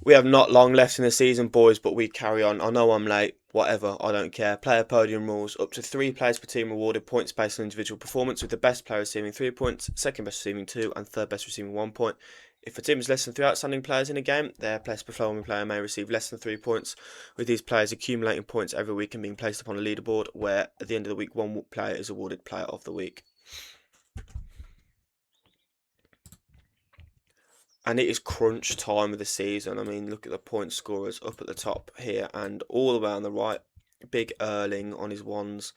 We have not long left in the season, boys, but we carry on. I know I'm late. Whatever, I don't care. Player podium rules. Up to 3 players per team rewarded points based on individual performance, with the best player receiving 3 points, second best receiving 2, and third best receiving 1 point. If a team has less than 3 outstanding players in a game, their best performing player may receive less than 3 points, with these players accumulating points every week and being placed upon a leaderboard, where at the end of the week, one player is awarded Player of the Week. And it is crunch time of the season. I mean, look at the point scorers up at the top here and all the way on the right. Big Erling on his ones.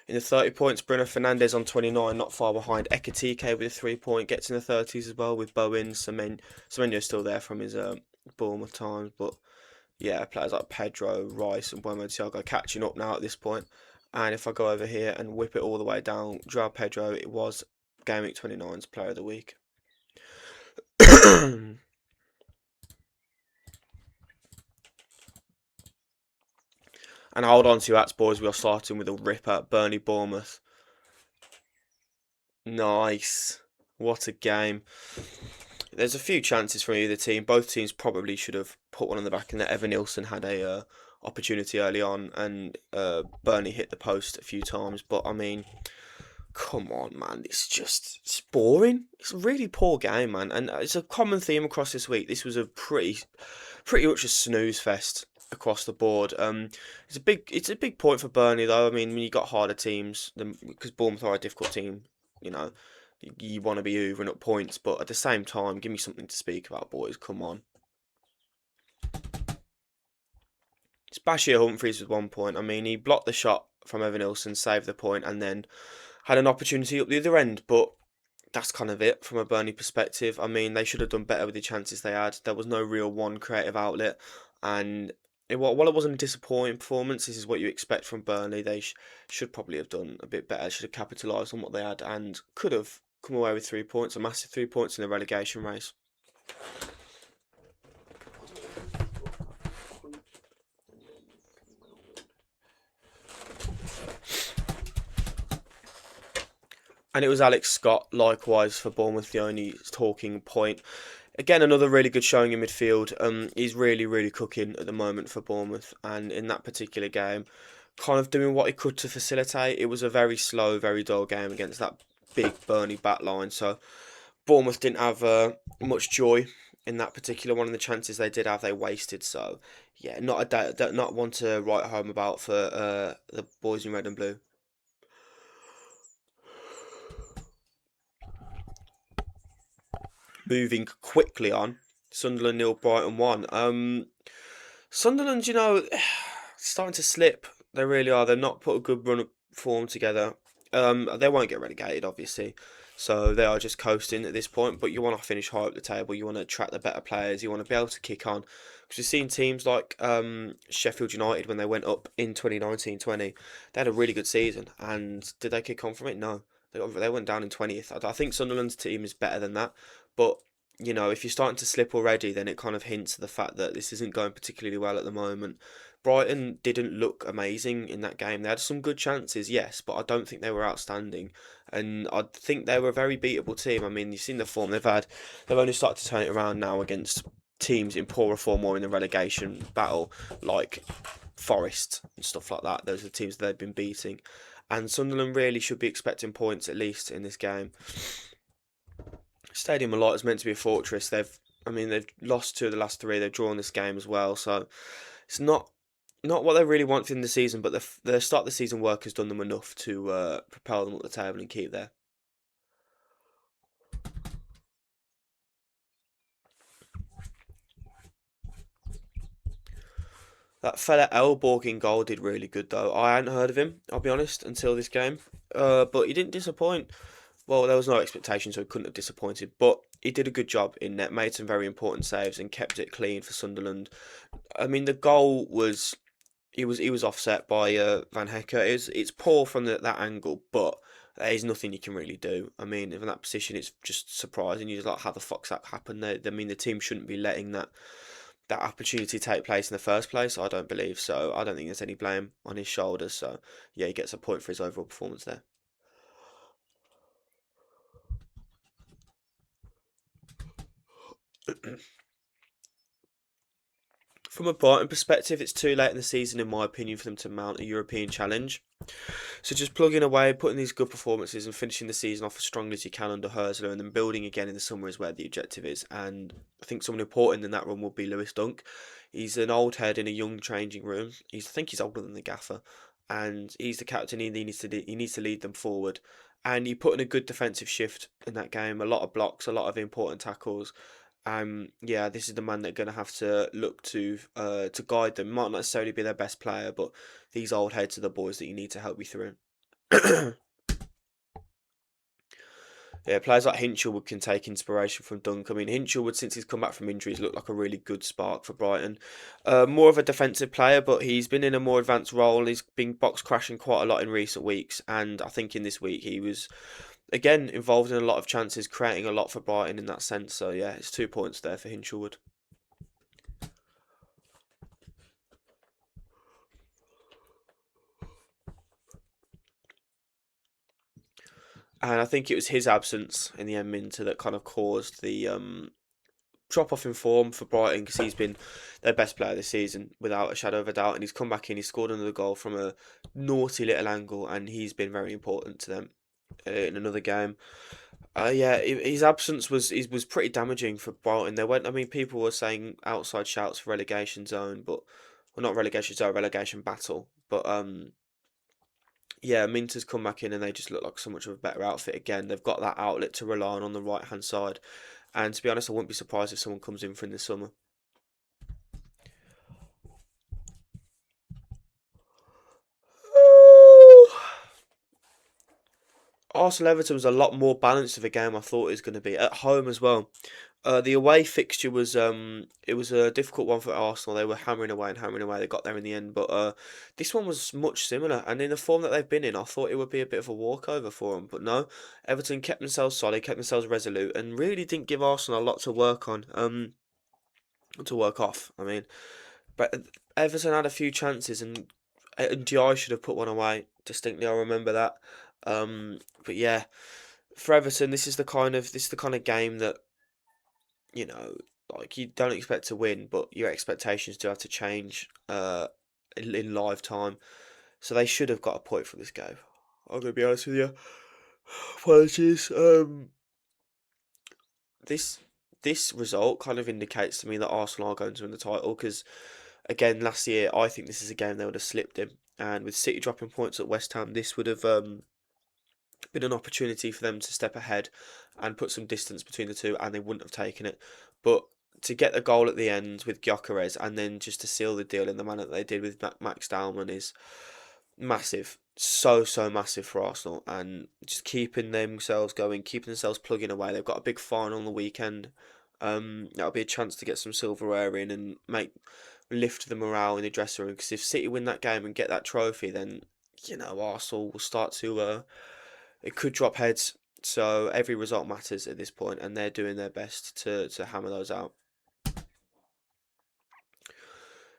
In the 30 points, Bruno Fernandes on 29, not far behind. Ekatike with a 3 point, gets in the 30s as well with Bowen. Semenyo's still there from his Bournemouth times, but yeah, players like Pedro, Rice, and Buemo Thiago catching up now at this point. And if I go over here and whip it all the way down, Joao Pedro, it was Game Week 29's Player of the Week. And hold on to your hats, boys. We are starting with a ripper. Burnley Bournemouth. Nice. What a game. There's a few chances from either team. Both teams probably should have put one on the back, and that Evan Nilsson had a opportunity early on, and Burnley hit the post a few times. But I mean, come on, man. It's boring. It's a really poor game, man. And it's a common theme across this week. This was a pretty much a snooze fest across the board. It's a big point for Burnley though. I mean, when you got harder teams, because Bournemouth are a difficult team, you know, you want to be hoovering up points, but at the same time, give me something to speak about, boys. Come on. It's Bashir Humphries with 1 point. I mean, he blocked the shot from Evan Nilsson, saved the point, and then had an opportunity up the other end, but that's kind of it from a Burnley perspective. I mean, they should have done better with the chances they had. There was no real one creative outlet, and while it wasn't a disappointing performance, this is what you expect from Burnley. They should probably have done a bit better. Should have capitalised on what they had and could have come away with 3 points, a massive 3 points in the relegation race. And it was Alex Scott, likewise, for Bournemouth, the only talking point. Again, another really good showing in midfield. He's really cooking at the moment for Bournemouth, and in that particular game, kind of doing what he could to facilitate. It was a very slow, very dull game against that big Burnley back line, so Bournemouth didn't have much joy in that particular one, and the chances they did have, they wasted. So, yeah, not one to write home about for the boys in red and blue. Moving quickly on, Sunderland 0, Brighton 1. Sunderland, starting to slip. They really are. They've not put a good run of form together. They won't get relegated, obviously. So they are just coasting at this point. But you want to finish high up the table. You want to attract the better players. You want to be able to kick on. Because we've seen teams like Sheffield United when they went up in 2019-20. They had a really good season. And did they kick on from it? No. They went down in 20th. I think Sunderland's team is better than that. But if you're starting to slip already, then it kind of hints at the fact that this isn't going particularly well at the moment. Brighton didn't look amazing in that game. They had some good chances, yes, but I don't think they were outstanding. And I think they were a very beatable team. I mean, you've seen the form they've had. They've only started to turn it around now against teams in poorer form or in the relegation battle, like Forest and stuff like that. Those are the teams that they've been beating. And Sunderland really should be expecting points at least in this game. Stadium of Light is meant to be a fortress. They've lost 2 of the last 3. They've drawn this game as well, so it's not what they really want in the season. But the start of the season work has done them enough to propel them up the table and keep there. That fella Elborg in goal did really good though. I hadn't heard of him, I'll be honest, until this game. But he didn't disappoint. Well, there was no expectation, so he couldn't have disappointed. But he did a good job in net, made some very important saves, and kept it clean for Sunderland. I mean, the goal was he was offset by Van Hecker. It's poor from that angle, but there is nothing you can really do. I mean, in that position, it's just surprising. You're just like, how the fuck's that happened? I mean, the team shouldn't be letting that opportunity take place in the first place. I don't believe so. I don't think there's any blame on his shoulders. So yeah, he gets a point for his overall performance there. From a Brighton perspective, it's too late in the season, in my opinion, for them to mount a European challenge. So just plugging away, putting these good performances, and finishing the season off as strong as you can under Hurtler, and then building again in the summer is where the objective is. And I think someone important in that run will be Lewis Dunk. He's an old head in a young changing room. I think he's older than the gaffer, and he's the captain. He needs to lead them forward. And he put in a good defensive shift in that game. A lot of blocks, a lot of important tackles. Yeah, this is the man they're going to have to look to guide them. Might not necessarily be their best player, but these old heads are the boys that you need to help you through. Yeah, players like Hinchelwood can take inspiration from Dunk. I mean, Hinchelwood, since he's come back from injuries, looked like a really good spark for Brighton. More of a defensive player, but he's been in a more advanced role. He's been box crashing quite a lot in recent weeks, and I think in this week he was again involved in a lot of chances, creating a lot for Brighton in that sense. So yeah, it's 2 points there for Hinchelwood. And I think it was his absence in the end, Minter, that kind of caused the drop off in form for Brighton, because he's been their best player this season without a shadow of a doubt. And he's come back in, he's scored another goal from a naughty little angle, and he's been very important to them in another game. Yeah, his absence was pretty damaging for Brighton. They went. I mean, people were saying outside shouts for relegation zone, but well, not relegation zone, relegation battle. But yeah, Minter's come back in and they just look like so much of a better outfit again. They've got that outlet to rely on the right hand side. And to be honest, I wouldn't be surprised if someone comes in for in the summer. Arsenal Everton was a lot more balanced of a game I thought it was going to be at home as well. The away fixture was it was a difficult one for Arsenal. They were hammering away and hammering away. They got there in the end, but this one was much similar. And in the form that they've been in, I thought it would be a bit of a walkover for them. But no, Everton kept themselves solid, kept themselves resolute, and really didn't give Arsenal a lot to work on. To work off. I mean, but Everton had a few chances, and Di should have put one away. Distinctly, I remember that. But yeah, for Everton, this is the kind of game that you know, like you don't expect to win, but your expectations do have to change in live time. So they should have got a point from this game. I'm gonna be honest with you. Apologies. This this result kind of indicates to me that Arsenal are going to win the title, because again last year I think this is a game they would have slipped in, and with City dropping points at West Ham, this would have been an opportunity for them to step ahead and put some distance between the two, and they wouldn't have taken it. But to get the goal at the end with Gyökeres and then just to seal the deal in the manner that they did with Max Dalman is massive. So massive for Arsenal, and just keeping themselves going, keeping themselves plugging away. They've got a big final on the weekend. That'll be a chance to get some silverware in and lift the morale in the dressing room. Because if City win that game and get that trophy, then Arsenal will start to it could drop heads. So every result matters at this point, and they're doing their best to hammer those out.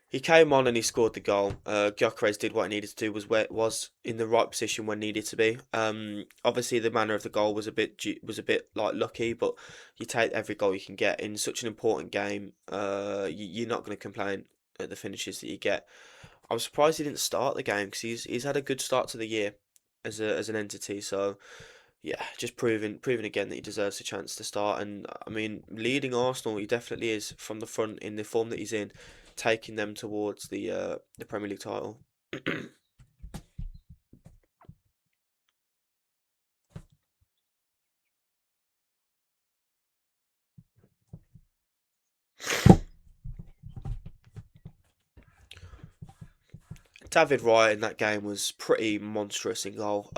He came on and he scored the goal. Gyökeres did what he needed to do. Was in the right position when needed to be. Obviously the manner of the goal was a bit like lucky, but you take every goal you can get in such an important game. You're not going to complain at the finishes that you get. I'm surprised he didn't start the game, because he's had a good start to the year as an entity. So yeah, just proving again that he deserves a chance to start. And I mean, leading Arsenal, he definitely is from the front in the form that he's in, taking them towards the Premier League title. David Raya in that game was pretty monstrous in goal.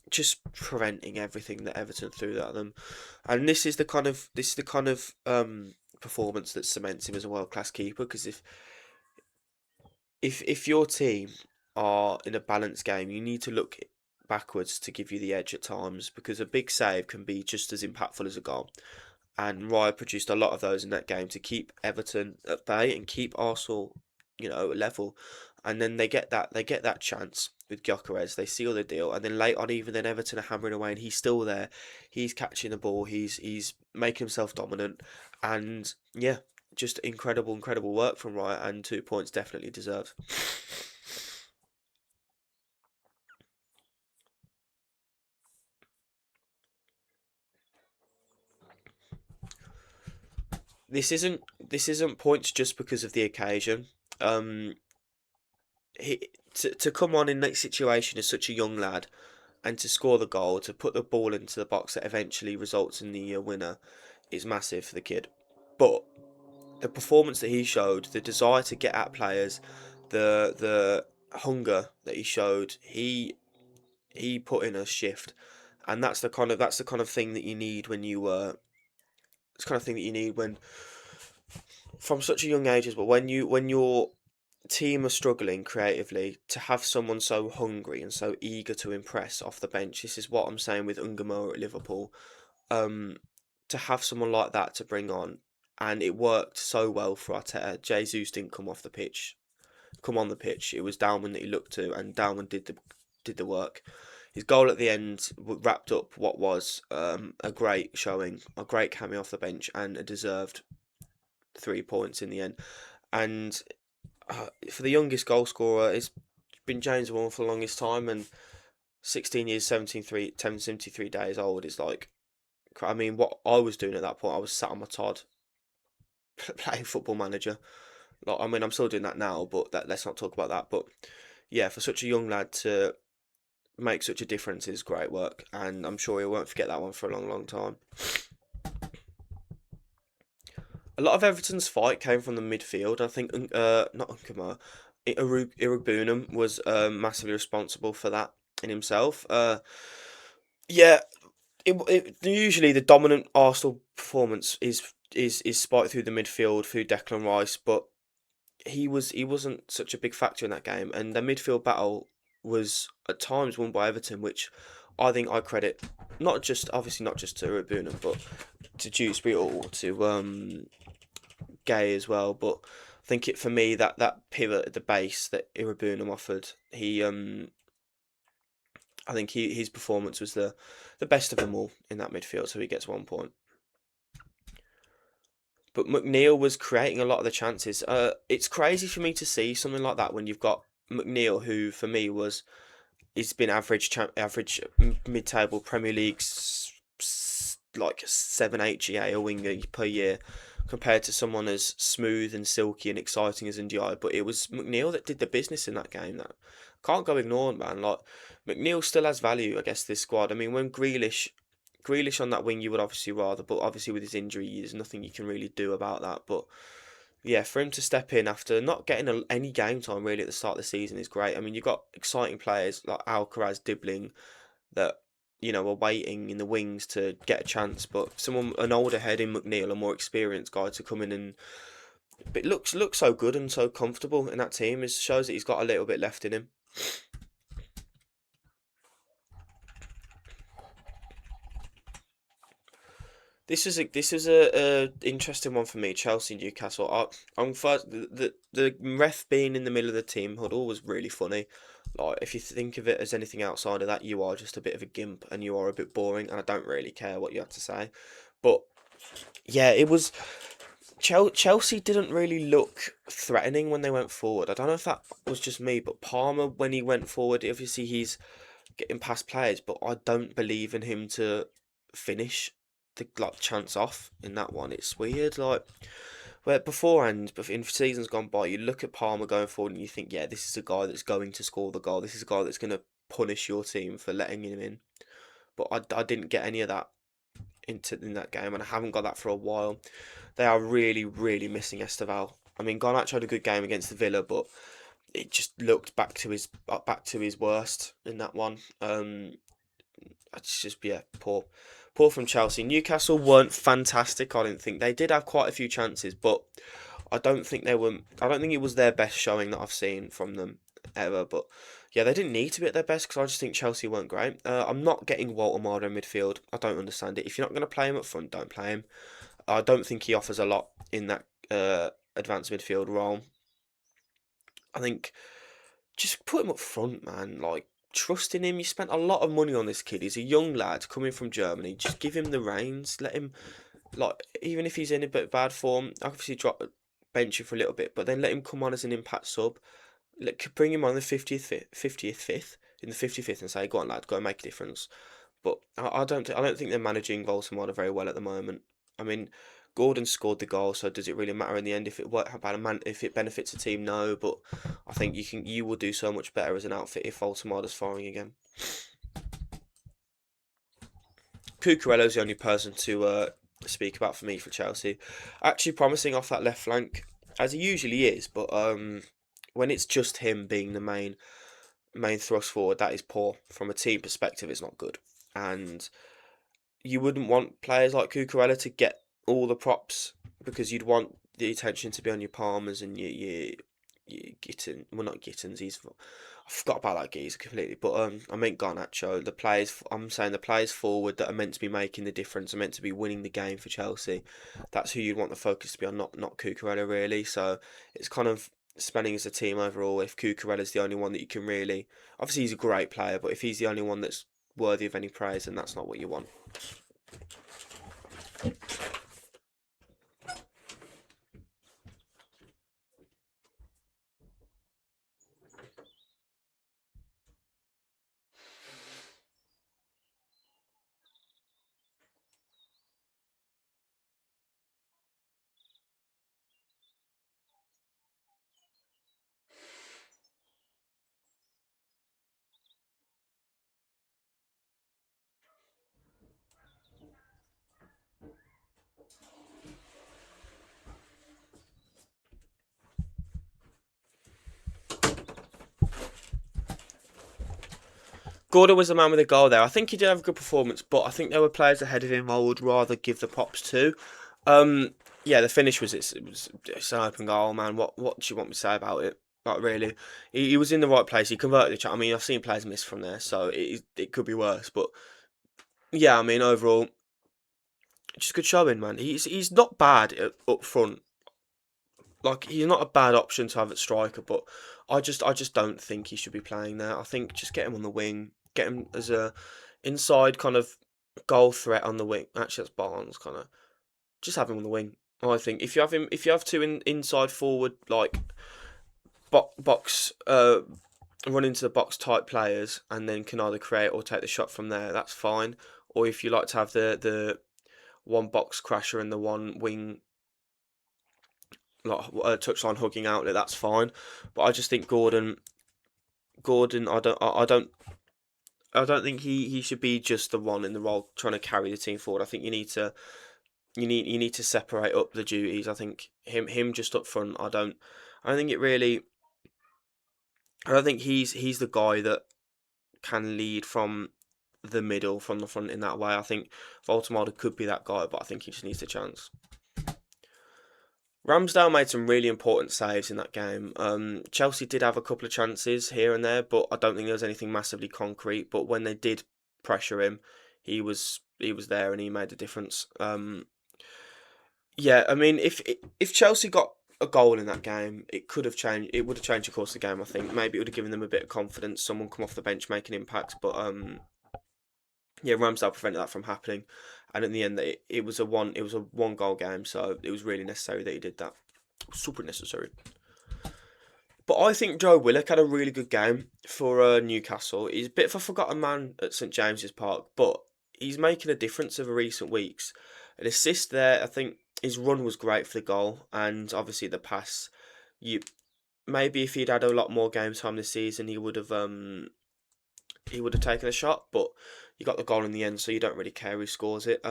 Just preventing everything that Everton threw at them, and this is the kind of performance that cements him as a world class keeper. Because if your team are in a balanced game, you need to look backwards to give you the edge at times, because a big save can be just as impactful as a goal. And Raya produced a lot of those in that game to keep Everton at bay and keep Arsenal, level. And then they get that chance. with Gyökeres. They seal the deal, and then late on, even then Everton are hammering away, and he's still there. He's catching the ball. He's making himself dominant, and yeah, just incredible, incredible work from Wright, and 2 points definitely deserved. This isn't points just because of the occasion. Um, to come on in that situation as such a young lad and to score the goal, to put the ball into the box that eventually results in the winner, is massive for the kid. But the performance that he showed, the desire to get at players, the hunger that he showed, he put in a shift, and that's the kind of thing that you need when you it's the kind of thing that you need when from such a young age as well. When your team are struggling creatively, to have someone so hungry and so eager to impress off the bench. This is what I'm saying with Ungamo at Liverpool. Um, to have someone like that to bring on, and it worked so well for Arteta. Jesus didn't come on the pitch. It was Dalman that he looked to, and Dalman did the work. His goal at the end wrapped up what was a great showing, a great cameo off the bench, and a deserved 3 points in the end. And for the youngest goal scorer, it's been James Vaughan for the longest time, and 16 years, 73 days old is like, I mean, what I was doing at that point, I was sat on my Todd playing Football Manager. Like, I mean, I'm still doing that now, but let's not talk about that. But yeah, for such a young lad to make such a difference is great work, and I'm sure he won't forget that one for a long, long time. A lot of Everton's fight came from the midfield. I think, not Nkama, Irugbunam was massively responsible for that in himself. Yeah, usually the dominant Arsenal performance is spiked through the midfield through Declan Rice, but he wasn't such a big factor in that game, and the midfield battle was at times won by Everton, which I think I credit not just to Irugbunam, but to Dewsbury or to Gay as well. But I think it for me that pivot at the base that Irugbunam offered, I think his performance was the best of them all in that midfield, so he gets 1 point. But McNeil was creating a lot of the chances. It's crazy for me to see something like that when you've got McNeil, who for me he's been average mid-table Premier League like 7-8 GA a winger per year, compared to someone as smooth and silky and exciting as Ndiaye. But it was McNeil that did the business in that game. That can't go ignored, man. Like, McNeil still has value, I guess, this squad. I mean, when Grealish on that wing, you would obviously rather, but obviously with his injury, there's nothing you can really do about that. But yeah, for him to step in after not getting any game time really at the start of the season is great. I mean, you've got exciting players like Alcaraz, Dibbling, that are waiting in the wings to get a chance. But an older head in McNeil, a more experienced guy to come in and but looks so good and so comfortable in that team. It shows that he's got a little bit left in him. This is a interesting one for me. Chelsea Newcastle. I'm first the ref being in the middle of the team huddle was really funny. Like, if you think of it as anything outside of that, you are just a bit of a gimp and you are a bit boring, and I don't really care what you have to say. But yeah, it was Chelsea didn't really look threatening when they went forward. I don't know if that was just me, but Palmer, when he went forward, obviously he's getting past players, but I don't believe in him to finish the like chance off in that one. It's weird, like, where beforehand, in seasons gone by, you look at Palmer going forward and you think, yeah, this is a guy that's going to score the goal. This is a guy that's going to punish your team for letting him in. But I didn't get any of that in that game, and I haven't got that for a while. They are really, really missing Esteval. I mean, Garnacho had a good game against the Villa, but it just looked back to his worst in that one. It's just, yeah, poor from Chelsea. Newcastle weren't fantastic. I didn't think they did have quite a few chances, but I don't think they were. I don't think it was their best showing that I've seen from them ever. But yeah, they didn't need to be at their best because I just think Chelsea weren't great. I'm not getting Walter Marder in midfield. I don't understand it. If you're not going to play him up front, don't play him. I don't think he offers a lot in that advanced midfield role. I think just put him up front, man. Like, trust in him. You spent a lot of money on this kid. He's a young lad coming from Germany. Just give him the reins. Let him, like, even if he's in a bit of bad form, obviously drop bench him for a little bit, but then let him come on as an impact sub. Bring him on the 50th in the 55th and say, "Go on, lad, go and make a difference." But I don't think they're managing Baltimore very well at the moment. I mean, Gordon scored the goal, so does it really matter in the end if it what about a man if it benefits a team? No, but I think you will do so much better as an outfit if Baltimore is firing again. Cucurella's the only person to speak about for me for Chelsea. Actually promising off that left flank, as he usually is, but when it's just him being the main thrust forward, that is poor. From a team perspective, it's not good. And you wouldn't want players like Cucurella to get all the props because you'd want the attention to be on your Palmers and your Gitten. Well, not Gittens. I forgot about that geezer completely. But I meant Garnacho. The players. I'm saying the players forward that are meant to be making the difference, are meant to be winning the game for Chelsea. That's who you'd want the focus to be on, not Cucurella really. So it's kind of spending as a team overall. If Cucurella's the only one that you can really, obviously he's a great player, but if he's the only one that's worthy of any praise, then that's not what you want. Gordon was the man with the goal there. I think he did have a good performance, but I think there were players ahead of him I would rather give the props to. Yeah, the finish was it's an open goal, man. What do you want me to say about it? Not really. He was in the right place. He converted the shot. I mean, I've seen players miss from there, so it could be worse. But yeah, I mean, overall, just good showing, man. He's not bad up front. Like he's not a bad option to have at striker, but I just don't think he should be playing there. I think just get him on the wing, get him as a inside kind of goal threat on the wing. Actually, that's Barnes kind of. Just have him on the wing. I think if you have two inside forward like box run into the box type players and then can either create or take the shot from there, that's fine. Or if you like to have the one box crasher and the one wing like touchline hugging outlet, that's fine. But I just think Gordon, I don't think he should be just the one in the role trying to carry the team forward. I think you need to separate up the duties. I think him just up front. I don't think it really. I don't think he's the guy that can lead from the middle, from the front in that way. I think Voltemada could be that guy, but I think he just needs a chance. Ramsdale made some really important saves in that game. Chelsea did have a couple of chances here and there, but I don't think there was anything massively concrete. But when they did pressure him, he was there and he made a difference. Yeah, I mean, if Chelsea got a goal in that game, it could have changed. It would have changed the course of the game. I think maybe it would have given them a bit of confidence. Someone come off the bench make an impact, but yeah, Ramsdale prevented that from happening. And in the end, it was a one goal game, so it was really necessary that he did that. Super necessary. But I think Joe Willock had a really good game for Newcastle. He's a bit of a forgotten man at St James's Park, but he's making a difference over recent weeks. An assist there, I think his run was great for the goal, and obviously the pass. You maybe if he'd had a lot more game time this season, he would have taken a shot, but you got the goal in the end, so you don't really care who scores it.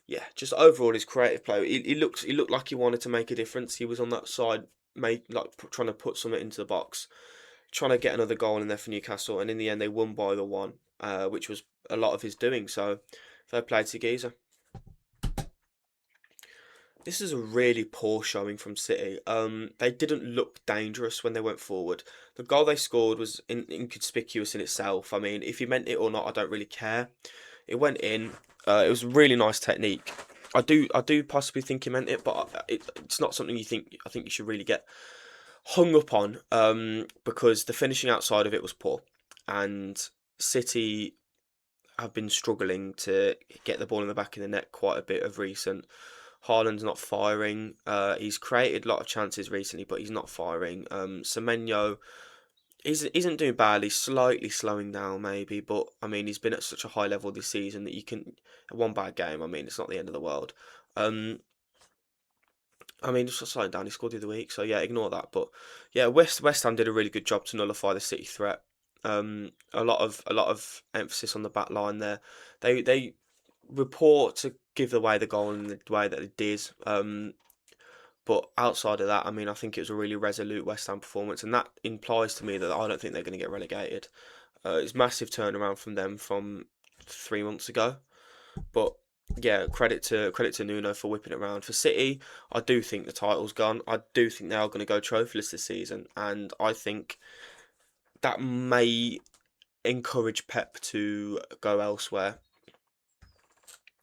Yeah, just overall his creative play. He looked like he wanted to make a difference. He was on that side, trying to put something into the box, trying to get another goal in there for Newcastle, and in the end they won by the one, which was a lot of his doing. So fair play to Geezer. This is a really poor showing from City. They didn't look dangerous when they went forward. The goal they scored was inconspicuous in itself. I mean, if he meant it or not, I don't really care. It went in. It was a really nice technique. I do possibly think he meant it, but it's not something you think. I think you should really get hung up on because the finishing outside of it was poor, and City have been struggling to get the ball in the back of the net quite a bit of recent. Haaland's not firing. He's created a lot of chances recently, but he's not firing. Semenyo isn't doing badly, slightly slowing down maybe, but I mean he's been at such a high level this season that you can one bad game. I mean it's not the end of the world. Um, I mean just slowing down. He scored the other week, so yeah, ignore that. But yeah, West Ham did a really good job to nullify the City threat. A lot of emphasis on the back line there. They report to give away the goal in the way that it did. But outside of that, I mean, I think it was a really resolute West Ham performance, and that implies to me that I don't think they're going to get relegated. It's massive turnaround from them from 3 months ago. But yeah, credit to Nuno for whipping it around. For City, I do think the title's gone. I do think they are going to go trophyless this season, and I think that may encourage Pep to go elsewhere.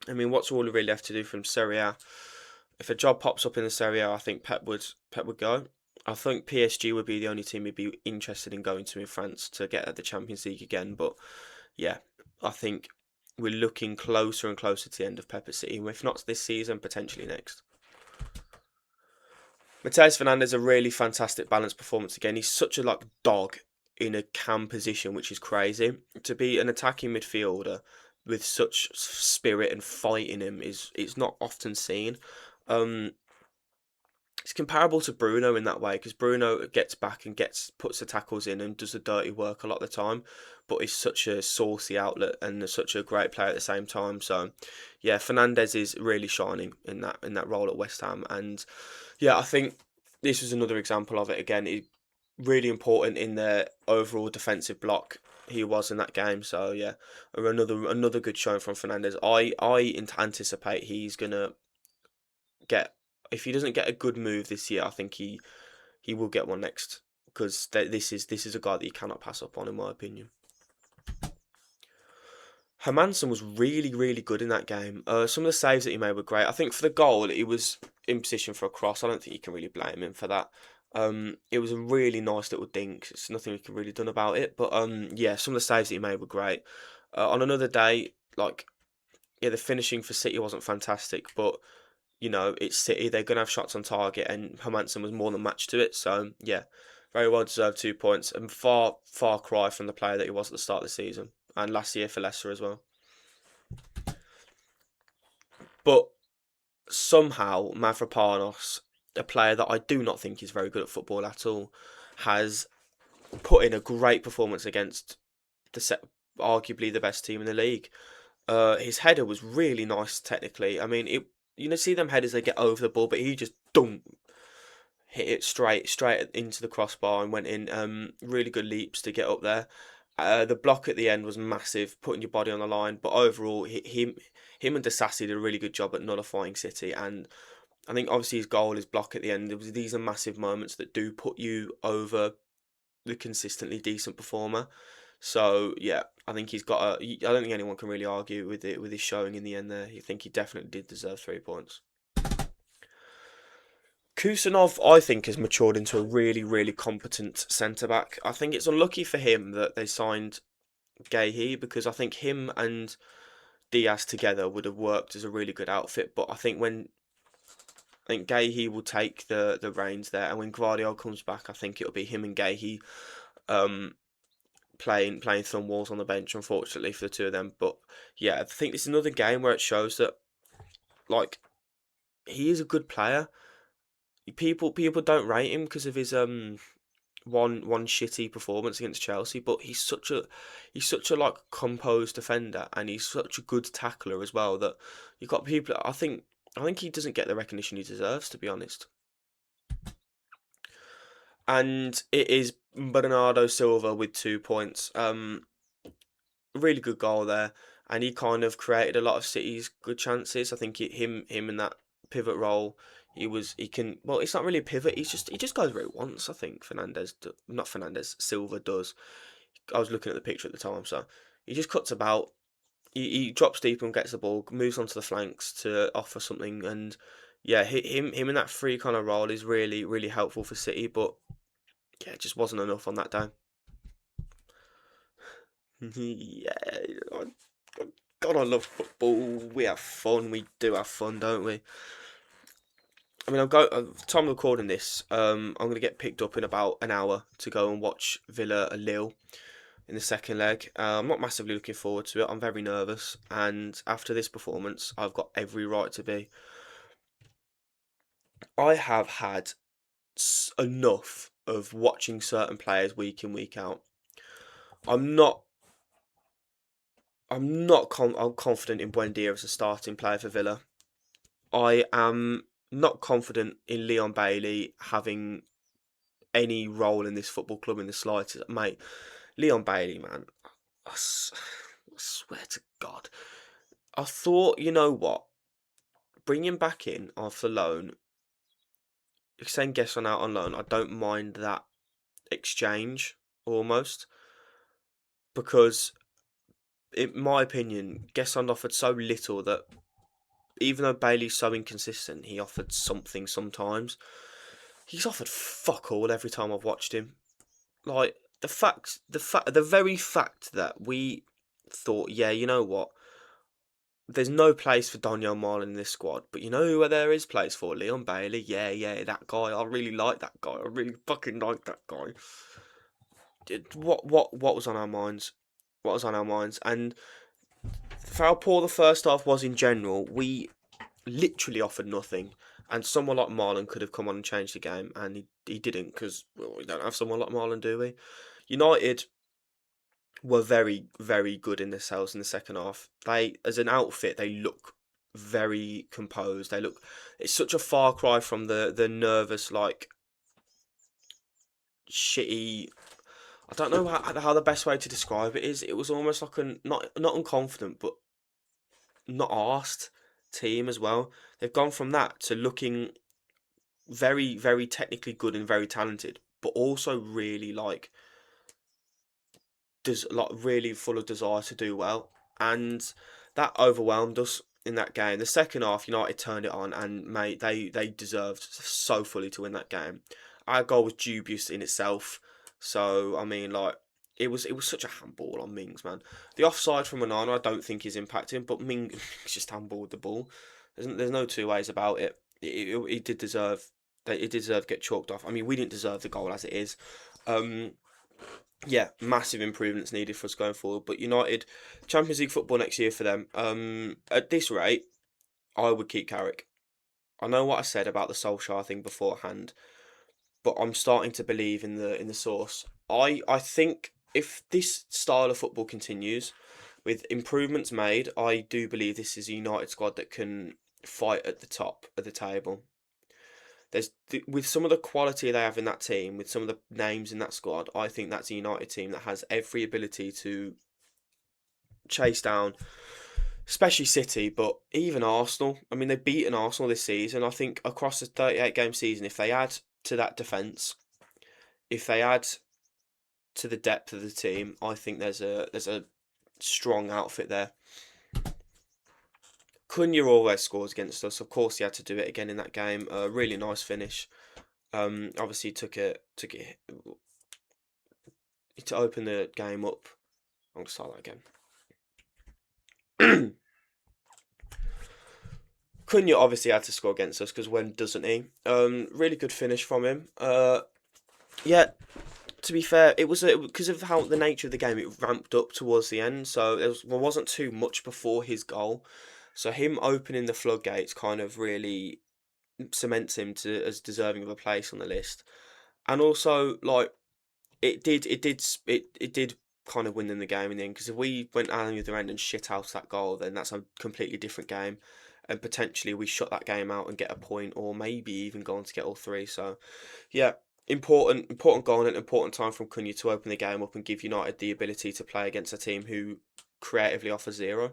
I mean, what's all really left to do from Serie A? If a job pops up in the Serie A, I think Pep would go. I think PSG would be the only team he'd be interested in going to in France to get at the Champions League again. But yeah, I think we're looking closer and closer to the end of Pep at City. If not this season, potentially next. Mateus Fernandes a really fantastic balanced performance again. He's such a dog in a cam position, which is crazy. To be an attacking midfielder with such spirit and fight in him is it's not often seen. Um, it's comparable to Bruno in that way because Bruno gets back and puts the tackles in and does the dirty work a lot of the time, but he's such a saucy outlet and such a great player at the same time. So, yeah, Fernandez is really shining in that role at West Ham, and yeah, I think this was another example of it. Again, really important in their overall defensive block. He was in that game, so yeah, another good showing from Fernandez. I anticipate he's gonna get if he doesn't get a good move this year, I think he will get one next because this is a guy that you cannot pass up on in my opinion. Hermansen was really really good in that game. Some of the saves that he made were great. I think for the goal, he was in position for a cross. I don't think you can really blame him for that. It was a really nice little dink. It's nothing we can really done about it. But yeah, some of the saves that he made were great. On another day, yeah, the finishing for City wasn't fantastic, but it's City. They're gonna have shots on target, and Hermansen was more than matched to it. So yeah, very well deserved 2 points, and far cry from the player that he was at the start of the season and last year for Leicester as well. But somehow Mavropanos, a player that I do not think is very good at football at all, has put in a great performance against arguably the best team in the league. His header was really nice technically. I mean, see them headers they get over the ball, but he just hit it straight into the crossbar and went in. Really good leaps to get up there. The block at the end was massive, putting your body on the line. But overall, him and Disasi did a really good job at nullifying City. And I think obviously his goal, his block at the end, these are massive moments that do put you over the consistently decent performer. So yeah, I think he's got. I don't think anyone can really argue with it with his showing in the end there. I think he definitely did deserve 3 points. Kusanov, I think, has matured into a really, really competent centre back. I think it's unlucky for him that they signed Gahey because I think him and Diaz together would have worked as a really good outfit. But I think Gahey will take the reins there, and when Guardiola comes back, I think it'll be him and Gahey um, playing thumb walls on the bench. Unfortunately for the two of them, but yeah, I think it's another game where it shows that like he is a good player. People don't rate him because of his one shitty performance against Chelsea, but he's such a composed defender and he's such a good tackler as well that you've got people. I think he doesn't get the recognition he deserves, to be honest. And it is Bernardo Silva with 2 points. Really good goal there, and he kind of created a lot of City's good chances. I think him in that pivot role, he can well. It's not really a pivot. He just goes where he wants. I think not Fernandez, Silva does. I was looking at the picture at the time, so he just cuts about. He drops deep and gets the ball, moves onto the flanks to offer something, and yeah, him in that free kind of role is really really helpful for City. But yeah, it just wasn't enough on that day. Yeah, God, I love football. We have fun. We do have fun, don't we? I mean, time of recording this, I'm going to get picked up in about an hour to go and watch Villa and Lille in the second leg. I'm not massively looking forward to it. I'm very nervous, and after this performance, I've got every right to be. I have had enough of watching certain players week in week out. I'm not. I'm confident in Buendia as a starting player for Villa. I am not confident in Leon Bailey having any role in this football club in the slightest. Mate, Leon Bailey, man, I swear to God. I thought, you know what? Bring him back in off the loan, send Gesson out on loan. I don't mind that exchange almost because, in my opinion, Gesson offered so little that even though Bailey's so inconsistent, he offered something sometimes. He's offered fuck all every time I've watched him. Like the very fact that we thought, yeah, you know what? There's no place for Daniel Marlin in this squad, but you know who there is place for? Leon Bailey. Yeah, yeah, that guy. I really like that guy. I really fucking like that guy. What was on our minds? What was on our minds? And for how poor the first half was in general, we literally offered nothing. And someone like Marlon could have come on and changed the game, and he didn't because well, we don't have someone like Marlon, do we? United were very, very good in themselves in the second half. They, as an outfit, they look very composed. They look. It's such a far cry from the nervous, like shitty. I don't know how the best way to describe it is. It was almost like a not unconfident, but not arsed team as well. They've gone from that to looking very, very technically good and very talented, but also really like really full of desire to do well, and that overwhelmed us in that game. The second half, United turned it on, and mate, they deserved so fully to win that game. Our goal was dubious in itself, so I mean, like it was such a handball on Mings, man. The offside from Onana, I don't think is impacting, but Mings just handballed the ball. There's no two ways about it. It did deserve. It did deserve to get chalked off. I mean, we didn't deserve the goal as it is. Um, yeah, massive improvements needed for us going forward. But United, Champions League football next year for them. At this rate, I would keep Carrick. I know what I said about the Solskjaer thing beforehand, but I'm starting to believe in the source. I think if this style of football continues, with improvements made, I do believe this is a United squad that can fight at the top of the table. With some of the quality they have in that team, with some of the names in that squad, I think that's a United team that has every ability to chase down, especially City, but even Arsenal. I mean, they've beaten Arsenal this season. I think across the 38 game season, if they add to that defence, if they add to the depth of the team, I think there's a strong outfit there. Cunha always scores against us. Of course, he had to do it again in that game. Really nice finish. Obviously took it to open the game up. I'm gonna start that again. Cunha obviously had to score against us because when doesn't he? Really good finish from him. Yeah. To be fair, it was because of how the nature of the game. It ramped up towards the end, so there wasn't too much before his goal. So him opening the floodgates kind of really cements him to as deserving of a place on the list. And also, like it did kind of win them the game in the end because if we went down the other end and shit out that goal, then that's a completely different game, and potentially we shut that game out and get a point, or maybe even go on to get all three. So, yeah, important goal and an important time from Cunha to open the game up and give United the ability to play against a team who creatively offer zero.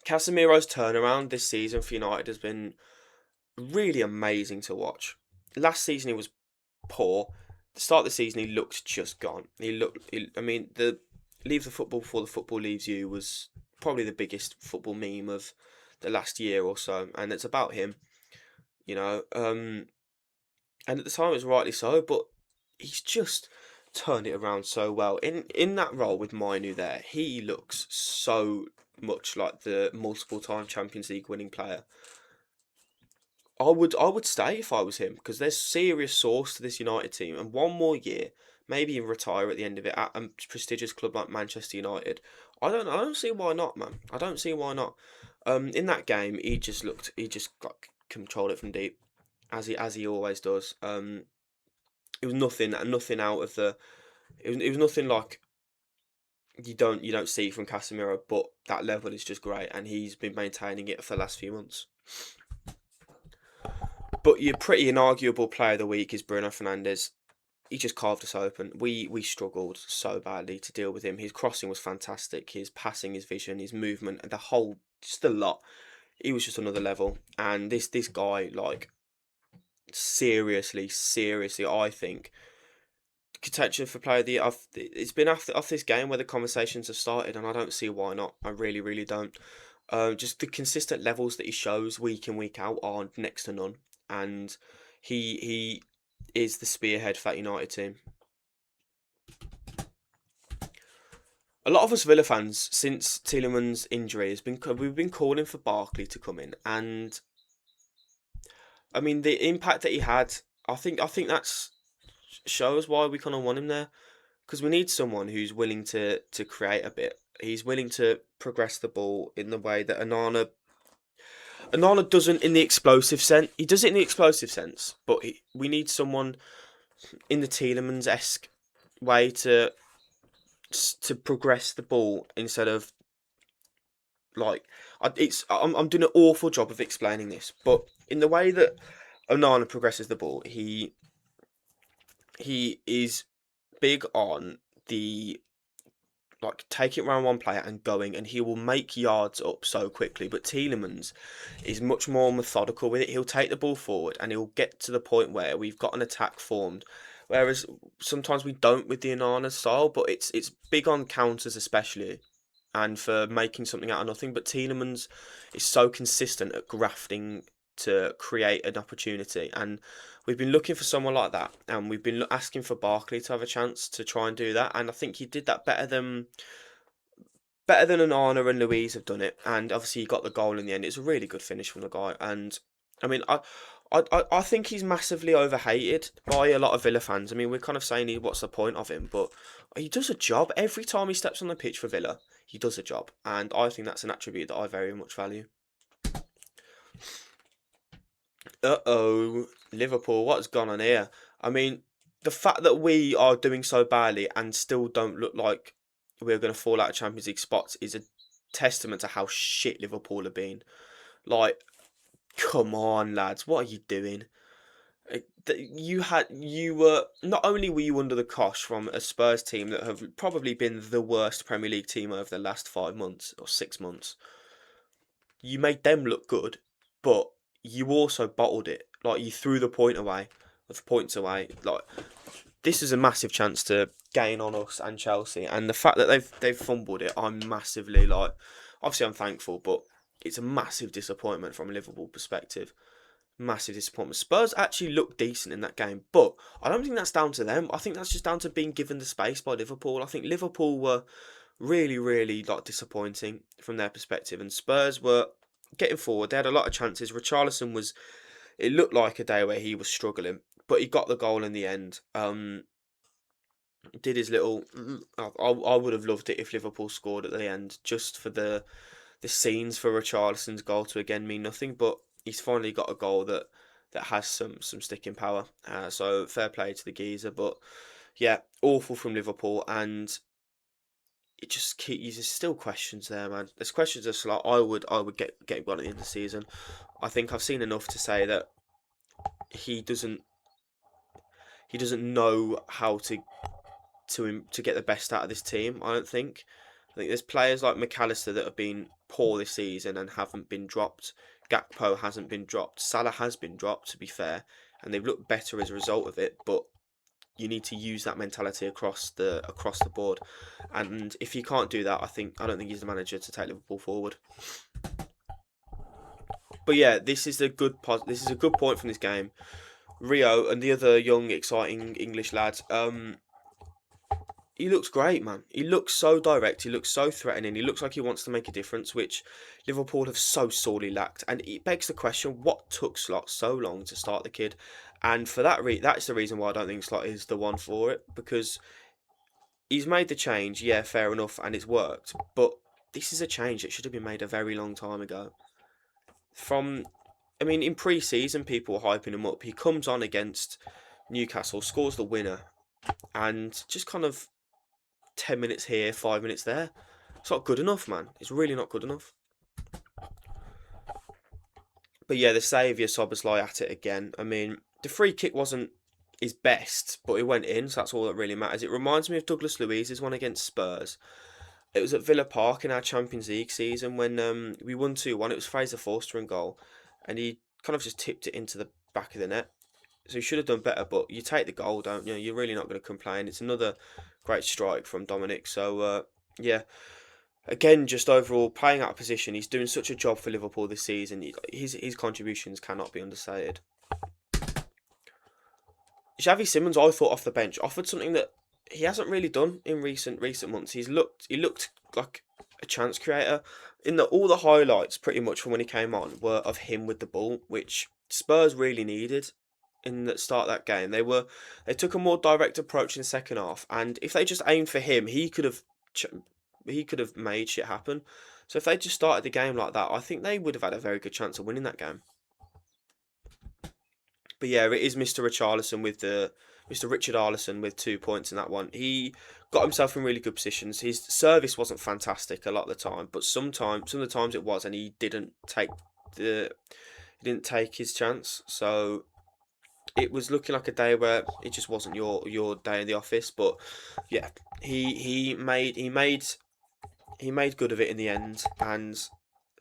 Casemiro's turnaround this season for United has been really amazing to watch. Last season he was poor. The start of the season he looked just gone. I mean, the leave the football before the football leaves you was probably the biggest football meme of the last year or so, and it's about him, you know. And at the time, it was rightly so, but he's just turned it around so well. In that role with Mainu there, he looks so much like the multiple time Champions League winning player. I would stay if I was him because there's serious source to this United team, and one more year, maybe even retire at the end of it at a prestigious club like Manchester United. I don't see why not, man. I don't see why not. In that game, he just got controlled it from deep, as he always does. It was nothing out of the. It was nothing like you don't see from Casemiro, but that level is just great, and he's been maintaining it for the last few months. But your pretty inarguable player of the week is Bruno Fernandes. He just carved us open. We struggled so badly to deal with him. His crossing was fantastic. His passing, his vision, his movement, the whole, just a lot. He was just another level. And this guy, like, seriously, I think contention for player of the year. It's been after this game where the conversations have started, and I don't see why not. I really don't. Just the consistent levels that he shows week in week out are next to none, and he is the spearhead for that United team. A lot of us Villa fans, since Tielemans' injury, we've been calling for Barkley to come in, and I mean the impact that he had. I think that's shows why we kind of want him there because we need someone who's willing to create a bit. He's willing to progress the ball in the way that Anana doesn't in the explosive sense. He does it in the explosive sense, but we need someone in the Tielemans esque way to progress the ball instead of like I'm doing an awful job of explaining this, but in the way that Onana progresses the ball, he is big on the like taking it around one player and going, and he will make yards up so quickly. But Tielemans is much more methodical with it. He'll take the ball forward and he'll get to the point where we've got an attack formed. Whereas sometimes we don't with the Onana style, but it's big on counters especially, and for making something out of nothing. But Tielemans is so consistent at grafting to create an opportunity, and we've been looking for someone like that, and we've been asking for Barkley to have a chance to try and do that, and I think he did that better than Onana and Louise have done it, and obviously he got the goal in the end. It's a really good finish from the guy, and I mean I think he's massively overhated by a lot of Villa fans. I mean, we're kind of saying what's the point of him, but he does a job every time he steps on the pitch for Villa. He does a job, and I think that's an attribute that I very much value. Liverpool, what's gone on here? I mean, the fact that we are doing so badly and still don't look like we're going to fall out of Champions League spots is a testament to how shit Liverpool have been. Like, come on, lads, what are you doing? You were not only were you under the cosh from a Spurs team that have probably been the worst Premier League team over the last 5 months or 6 months. You made them look good, but you also bottled it. Like you threw the points away. Like this is a massive chance to gain on us and Chelsea, and the fact that they've fumbled it, I'm massively like. Obviously, I'm thankful, but it's a massive disappointment from a Liverpool perspective. Massive disappointment. Spurs actually looked decent in that game, but I don't think that's down to them. I think that's just down to being given the space by Liverpool. I think Liverpool were really like disappointing from their perspective, and Spurs were getting forward. They had a lot of chances. Richarlison was. It looked like a day where he was struggling, but he got the goal in the end. Did his little. I would have loved it if Liverpool scored at the end, just for the scenes for Richarlison's goal to again mean nothing. But he's finally got a goal that has some sticking power. So fair play to the geezer, but yeah, awful from Liverpool, and there's still questions there, man. There's questions of like I would get one at the end of the season. I think I've seen enough to say that he doesn't know how to get the best out of this team. I don't think. I think there's players like McAllister that have been poor this season and haven't been dropped. Gakpo hasn't been dropped. Salah has been dropped, to be fair, and they've looked better as a result of it. But you need to use that mentality across the board. And if you can't do that, I don't think he's the manager to take Liverpool forward. But yeah, this is a good point from this game. Rio and the other young, exciting English lad. He looks great, man. He looks so direct. He looks so threatening. He looks like he wants to make a difference, which Liverpool have so sorely lacked. And it begs the question: what took Slot so long to start the kid? And for that's the reason why I don't think Slot is the one for it, because he's made the change. Yeah, fair enough, and it's worked. But this is a change that should have been made a very long time ago. In pre-season, people were hyping him up. He comes on against Newcastle, scores the winner, and just kind of 10 minutes here, 5 minutes there. It's not good enough, man. It's really not good enough. But yeah, the saviour Szoboszlai at it again. I mean, the free kick wasn't his best, but it went in, so that's all that really matters. It reminds me of Douglas Luiz's one against Spurs. It was at Villa Park in our Champions League season when we won 2-1. It was Fraser Forster in goal, and he kind of just tipped it into the back of the net. So he should have done better, but you take the goal, don't you? You're really not going to complain. It's another great strike from Dominic. So, yeah. Again, just overall, playing out of position, he's doing such a job for Liverpool this season. His contributions cannot be understated. Xavi Simons, I thought off the bench, offered something that he hasn't really done in recent months. He looked like a chance creator. All the highlights, pretty much from when he came on, were of him with the ball, which Spurs really needed in the start of that game. They took a more direct approach in the second half, and if they just aimed for him, he could have made shit happen. So if they just started the game like that, I think they would have had a very good chance of winning that game. But yeah, it is Mr. Richard Arlison with 2 points in that one. He got himself in really good positions. His service wasn't fantastic a lot of the time, but some of the times it was, and he didn't take his chance. So it was looking like a day where it just wasn't your day in the office. But yeah, he made good of it in the end, and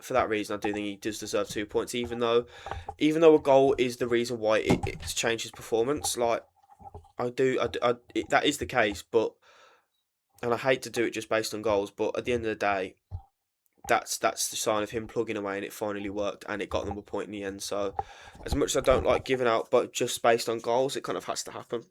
for that reason, I do think he does deserve 2 points, even though a goal is the reason why it's changed his performance. Like that is the case, and I hate to do it just based on goals, but at the end of the day, that's the sign of him plugging away, and it finally worked, and it got them a point in the end. So, as much as I don't like giving out, but just based on goals, it kind of has to happen.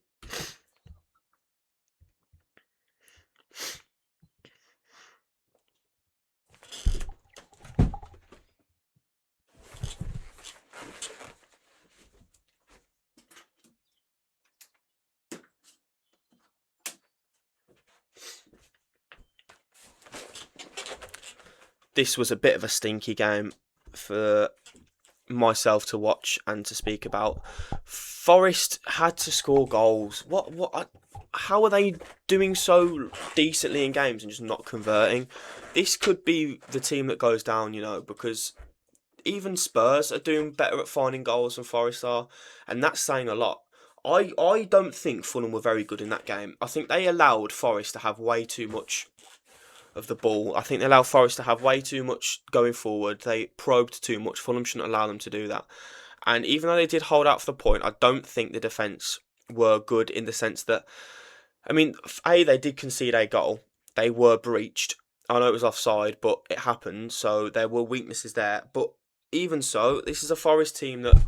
This was a bit of a stinky game for myself to watch and to speak about. Forest had to score goals. How are they doing so decently in games and just not converting? This could be the team that goes down, because even Spurs are doing better at finding goals than Forest are, and that's saying a lot. I don't think Fulham were very good in that game. I think they allowed Forest to have way too much of the ball. I think they allowed Forest to have way too much going forward. They probed too much. Fulham shouldn't allow them to do that. And even though they did hold out for the point, I don't think the defence were good in the sense that, they did concede a goal. They were breached. I know it was offside, but it happened, so there were weaknesses there. But even so, this is a Forest team that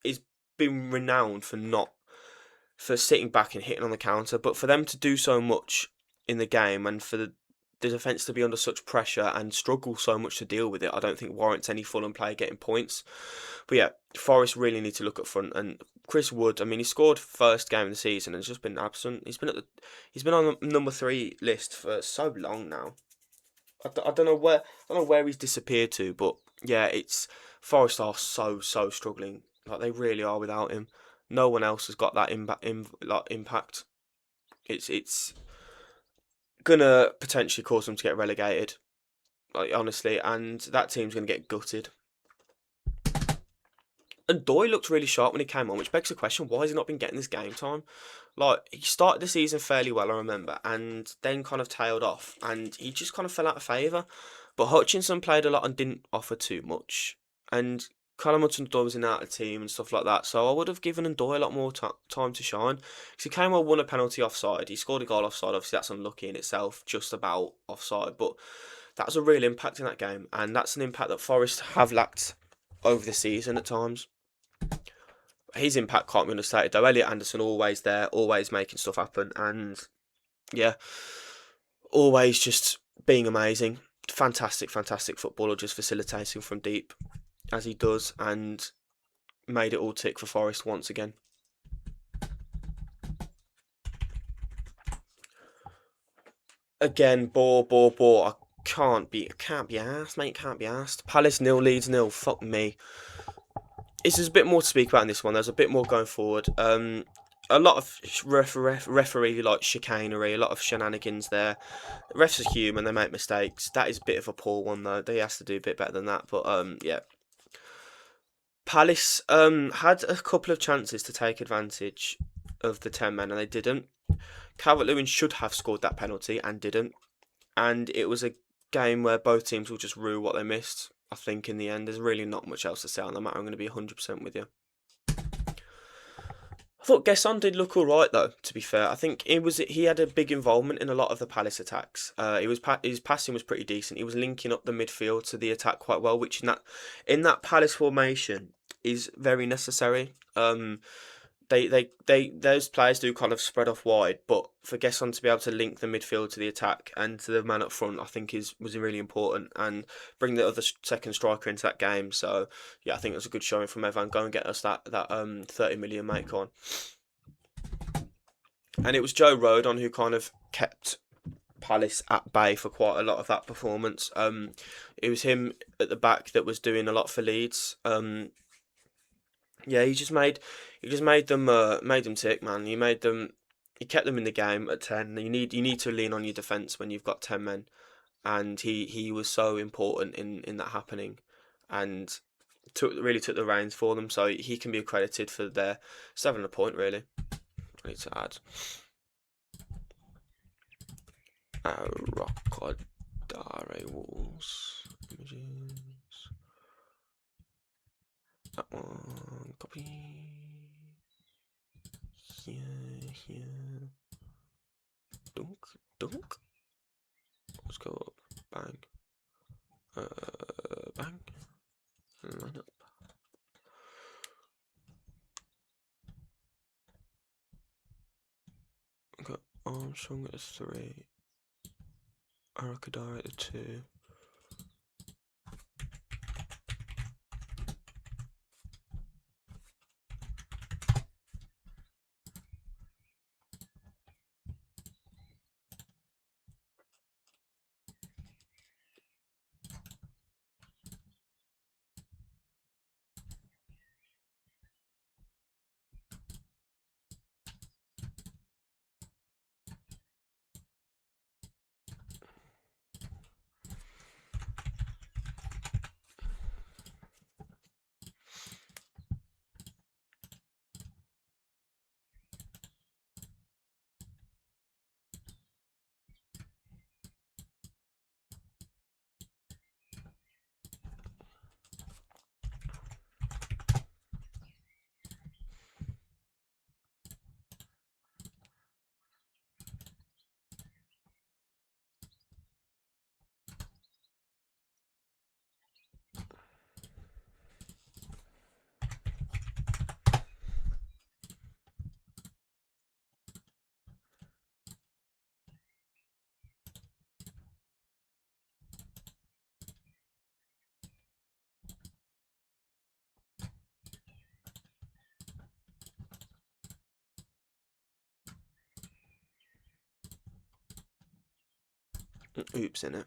is been renowned for sitting back and hitting on the counter, but for them to do so much in the game and for the defence to be under such pressure and struggle so much to deal with it, I don't think warrants any Fulham player getting points. But yeah, Forest really need to look up front. And Chris Wood, he scored first game of the season and has just been absent. He's been on the number 3 list for so long now. I don't know where he's disappeared to, but yeah, Forest are so struggling. Like they really are without him. No one else has got that impact. It's gonna potentially cause them to get relegated, honestly, and that team's gonna get gutted. And Doyle looked really sharp when he came on, which begs the question: why has he not been getting this game time? Like he started the season fairly well, I remember, and then kind of tailed off, and he just kind of fell out of favour. But Hutchinson played a lot and didn't offer too much, and Callum Hudson-Odoi was in out of the team and stuff like that, so I would have given Ndoye a lot more time to shine. Because he came on, won a penalty offside. He scored a goal offside. Obviously, that's unlucky in itself, just about offside. But that was a real impact in that game, and that's an impact that Forest have lacked over the season at times. His impact can't be understated, though. Elliot Anderson always there, always making stuff happen, and yeah, always just being amazing. Fantastic, fantastic footballer, just facilitating from deep as he does, and made it all tick for Forest once again. Again, bore. I can't be asked, mate. Can't be asked. Palace nil, Leeds nil. Fuck me. There's a bit more to speak about in this one. There's a bit more going forward. A lot of referee like chicanery, a lot of shenanigans there. Refs are human; they make mistakes. That is a bit of a poor one though. They has to do a bit better than that. But yeah, Palace had a couple of chances to take advantage of the 10 men and they didn't. Calvert-Lewin should have scored that penalty and didn't. And it was a game where both teams will just rue what they missed. I think in the end, there's really not much else to say on the matter. I'm going to be 100% with you. I thought Gesson did look all right though. To be fair, I think he had a big involvement in a lot of the Palace attacks. His passing was pretty decent. He was linking up the midfield to the attack quite well, which in that Palace formation is very necessary. Those players do kind of spread off wide, but for Gesson to be able to link the midfield to the attack and to the man up front, I think was really important, and bring the other second striker into that game. So yeah, I think it was a good showing from Evan. Go and get us that 30 million make on. And it was Joe Rodon who kind of kept Palace at bay for quite a lot of that performance. It was him at the back that was doing a lot for Leeds. Yeah, he just made them tick, man. He kept them in the game at 10. You need to lean on your defence when you've got 10 men, and he was so important in that happening, and really took the reins for them. So he can be accredited for their 7 point really. I need to add Rockodare Wolves images. That one, copy. Here. Dunk. Let's go up. Bang. Bang. Line up. Got Armstrong at 3. Arakadar at 2. Oops in it.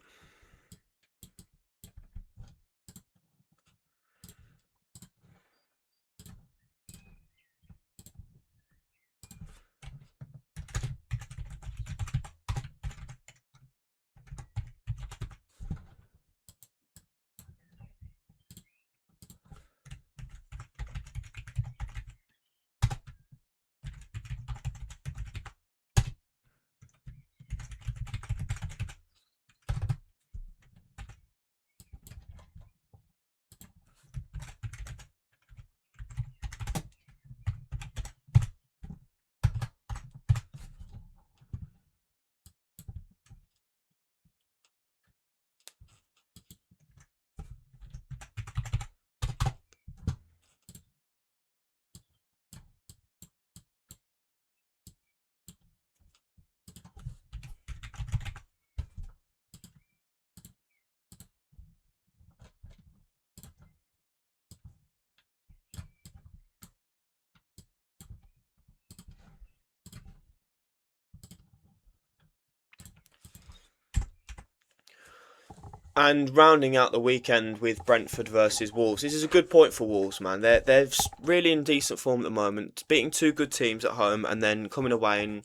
And rounding out the weekend with Brentford versus Wolves. This is a good point for Wolves, man. They're really in decent form at the moment, beating two good teams at home and then coming away and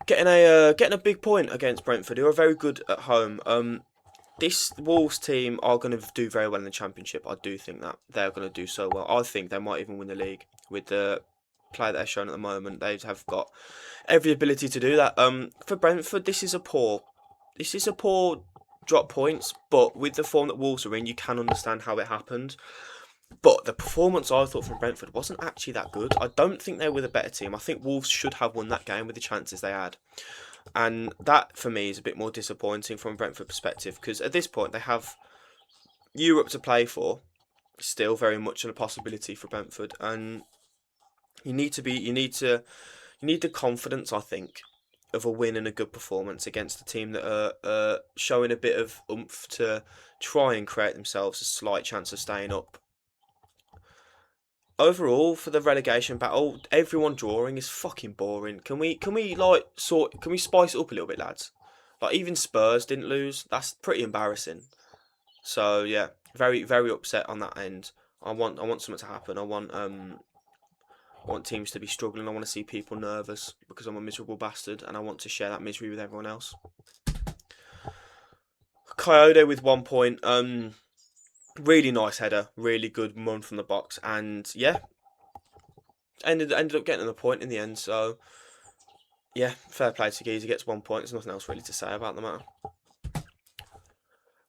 getting a big point against Brentford, who are very good at home. This Wolves team are going to do very well in the Championship. I do think that they're going to do so well. I think they might even win the league with the play that they're showing at the moment. They have got every ability to do that. For Brentford, this is a poor drop points, but with the form that Wolves are in, you can understand how it happened. But the performance I thought from Brentford wasn't actually that good. I don't think they were the better team. I think Wolves should have won that game with the chances they had. And that, for me, is a bit more disappointing from a Brentford perspective, because at this point they have Europe to play for, still very much a possibility for Brentford, and you need the confidence, I think, of a win and a good performance against a team that are showing a bit of oomph to try and create themselves a slight chance of staying up. Overall, for the relegation battle, everyone drawing is fucking boring. Can we spice it up a little bit, lads? Like even Spurs didn't lose. That's pretty embarrassing. So yeah, very upset on that end. I want something to happen. I want teams to be struggling. I want to see people nervous because I'm a miserable bastard and I want to share that misery with everyone else. Coyote with 1 point. Really nice header, really good run from the box, and yeah, ended up getting the point in the end. So yeah, fair play to Giza. Gets 1 point. There's nothing else really to say about the matter.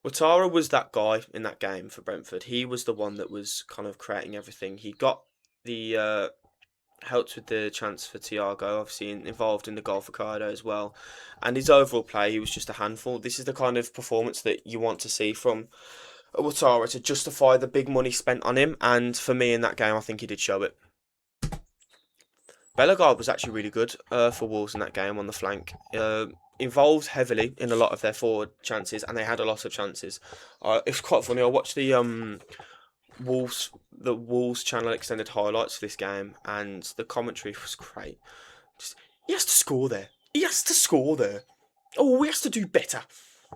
Ouattara was that guy in that game for Brentford. He was the one that was kind of creating everything. He got the helped with the chance for Thiago, obviously involved in the goal for Cardo as well. And his overall play, he was just a handful. This is the kind of performance that you want to see from Ouattara to justify the big money spent on him. And for me in that game, I think he did show it. Bellegarde was actually really good for Wolves in that game on the flank. Involved heavily in a lot of their forward chances, and they had a lot of chances. It's quite funny. I watched the Wolves channel extended highlights for this game, and the commentary was great. Just, he has to score there. He has to score there. Oh, he has to do better.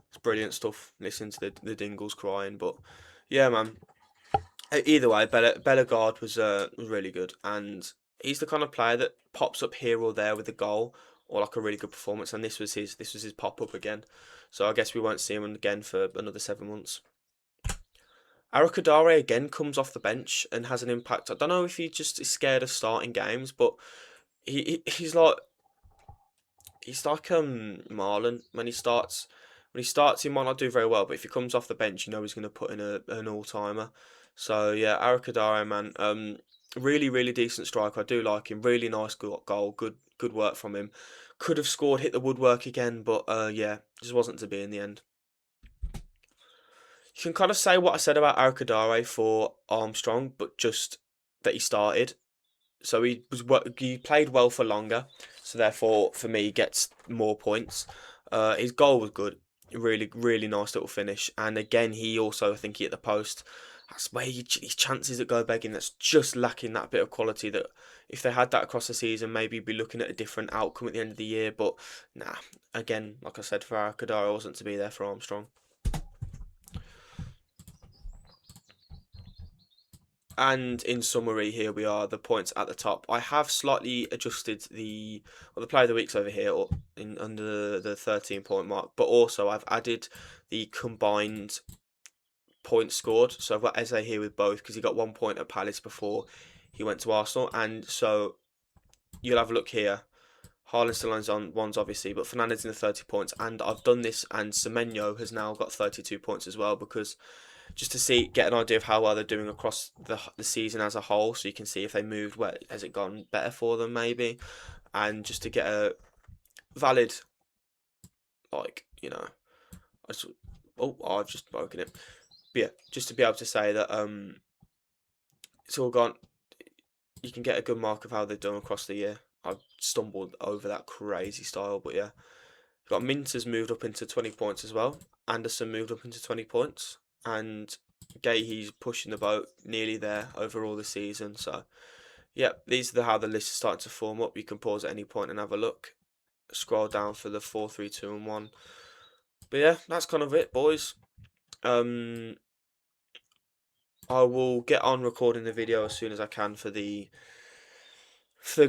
It's brilliant stuff. Listening to the Dingles crying, but yeah, man. Either way, Bellegarde was really good, and he's the kind of player that pops up here or there with a goal or like a really good performance. And this was his pop up again. So I guess we won't see him again for another 7 months. Arakadare again comes off the bench and has an impact. I don't know if he just is scared of starting games, but he's like Marlon when he starts he might not do very well, but if he comes off the bench, you know he's going to put in an all timer. So yeah, Arakadare, man, really decent striker. I do like him. Really nice goal. Good work from him. Could have scored, hit the woodwork again, but yeah, just wasn't to be in the end. You can kind of say what I said about Arakadare for Armstrong, but just that he started. So he played well for longer. So therefore, for me, he gets more points. His goal was good. Really nice little finish. And again, he also, I think, he hit the post. That's where his chances at go begging. That's just lacking that bit of quality. That if they had that across the season, maybe be looking at a different outcome at the end of the year. But nah, again, like I said, for Arakadare, wasn't to be there for Armstrong. And in summary, here we are, the points at the top. I have slightly adjusted the player of the week's over here, or under the 13 point mark, but also I've added the combined points scored. So I've got Eze here with both because he got 1 point at Palace before he went to Arsenal, and so you'll have a look here. Haaland still on ones obviously, but Fernandes in the 30 points, and I've done this, and Semenyo has now got 32 points as well because. Just to get an idea of how well they're doing across the season as a whole, so you can see if they moved, where has it gone better for them maybe, and just to get a valid, like, you know, I've just broken it, but yeah, just to be able to say that it's all gone. You can get a good mark of how they've done across the year. I've stumbled over that crazy style, but yeah, got Minter's moved up into 20 points as well. Anderson moved up into 20 points. And Gahey's pushing the boat nearly there overall this season. So, yeah, these are how the list is starting to form up. You can pause at any point and have a look. Scroll down for the 4, 3, 2, and 1. But yeah, that's kind of it, boys. Um, I will get on recording the video as soon as I can for the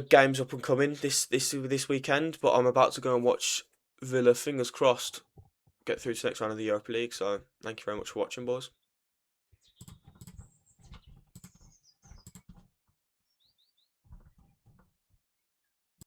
games up and coming this weekend. But I'm about to go and watch Villa. Fingers crossed, get through to the next round of the Europa League. So thank you very much for watching, boys.